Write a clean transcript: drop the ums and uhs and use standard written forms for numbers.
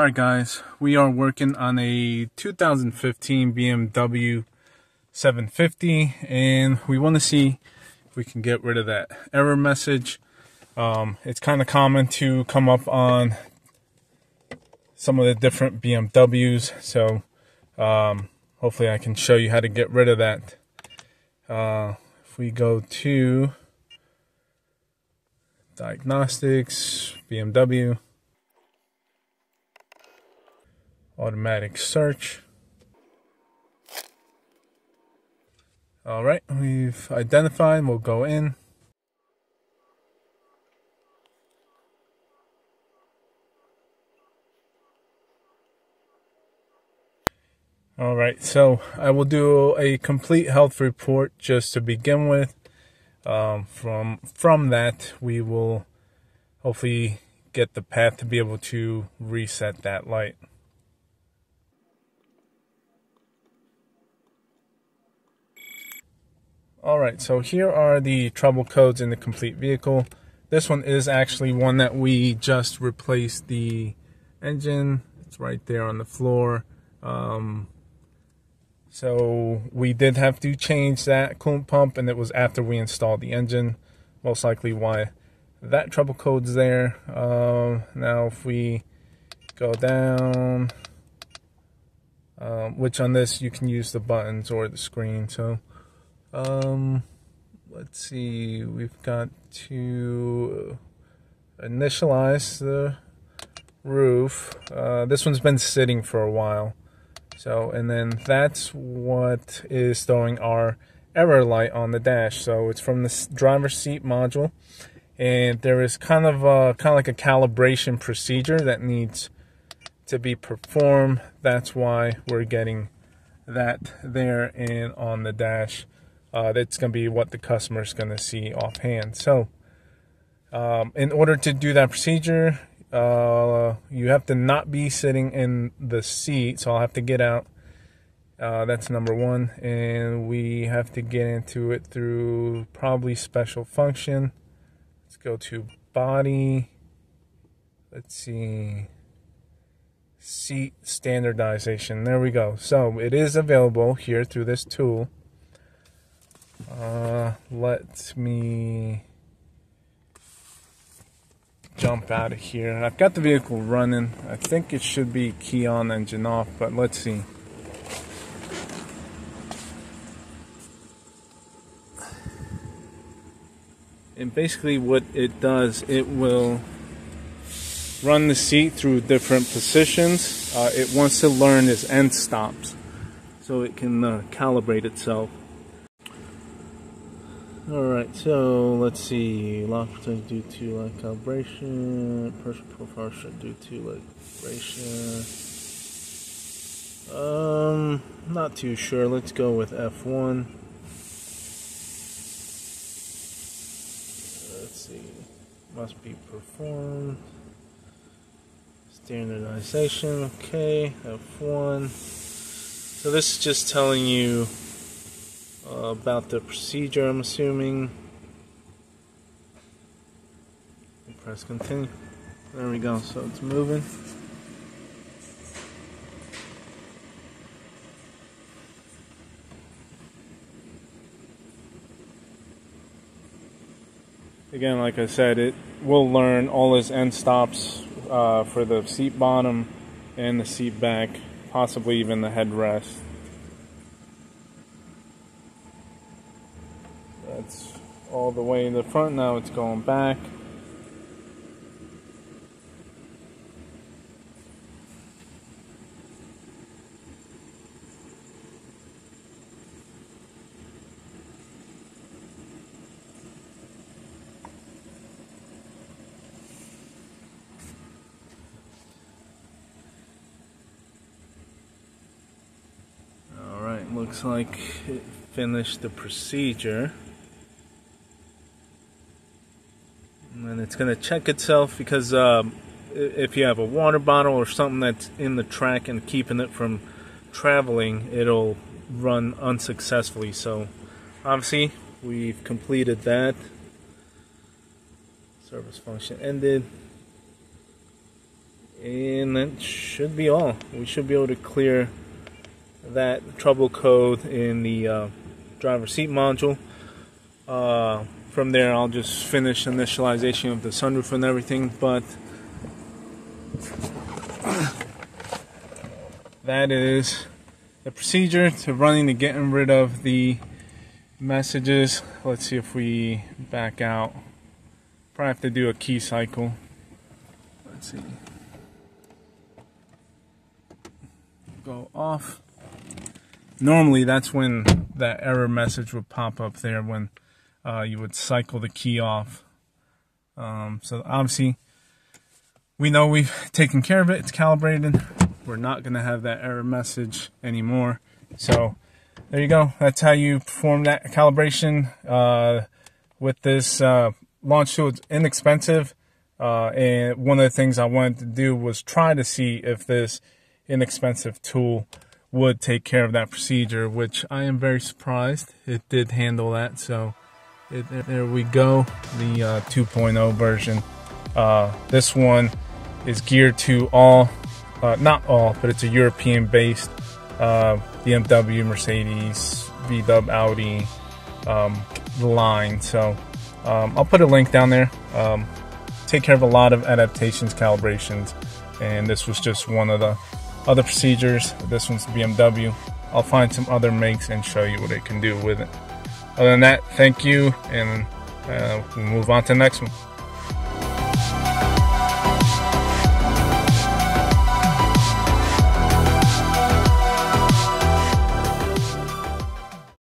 Alright guys, we are working on a 2015 BMW 750 and we want to see if we can get rid of that error message. It's kind of common to come up on some of the different BMWs, so hopefully I can show you how to get rid of that. If we go to Diagnostics, BMW, automatic search. Alright, we've identified, we'll go in. Alright, so I will do a complete health report just to begin with. From that, we will hopefully get the path to be able to reset that light. Alright, so here are the trouble codes in the complete vehicle. This one is actually one that we just replaced the engine. It's right there on the floor. So we did have to change that coolant pump, and it was after we installed the engine. Most likely why that trouble code's there. Now if we go down, which on this you can use the buttons or the screen. So let's see, we've got to initialize the roof. This one's been sitting for a while. So, and then that's what is throwing our error light on the dash. So it's from the driver's seat module, and there is kind of like a calibration procedure that needs to be performed. That's why we're getting that there and on the dash. That's going to be what the customer is going to see offhand. So in order to do that procedure, you have to not be sitting in the seat, so I'll have to get out. That's number one, and we have to get into it through probably special function. Let's go to body. Let's see, seat standardization. There we go. So it is available here through this tool. Let me jump out of here. I've got the vehicle running. I think it should be key on, engine off, but let's see. And basically what it does, it will run the seat through different positions. It wants to learn its end stops so it can calibrate itself. Alright, so let's see. Lock protect due to light calibration. Personal profile should due to light calibration. Not too sure. Let's go with F1. Let's see. Must be performed. Standardization. Okay, F1. So this is just telling you about the procedure, I'm assuming. Press continue. There we go. So it's moving. Again, like I said, it will learn all its end stops for the seat bottom and the seat back, possibly even the headrest. That's all the way in the front. Now it's going back. Alright, looks like it finished the procedure. And it's going to check itself because if you have a water bottle or something that's in the track and keeping it from traveling, it'll run unsuccessfully. So obviously we've completed that. Service function ended. And that should be all. We should be able to clear that trouble code in the driver's seat module. From there, I'll just finish initialization of the sunroof and everything, but that is the procedure to running to getting rid of the messages. Let's see if we back out. Probably have to do a key cycle. Let's see. Go off. Normally that's when that error message would pop up there when you would cycle the key off. So obviously we know we've taken care of it. It's calibrated. We're not going to have that error message anymore. So there you go. That's how you perform that calibration with this launch tool. It's inexpensive. And one of the things I wanted to do was try to see if this inexpensive tool would take care of that procedure, which I am very surprised it did handle that. So there we go, the 2.0 version. This one is geared to all, not all, but it's a European based BMW, Mercedes, VW, Audi line. So I'll put a link down there. Take care of a lot of adaptations, calibrations, and this was just one of the other procedures. This one's BMW. I'll find some other makes and show you what it can do with it. Other than that, thank you, and we'll move on to the next one.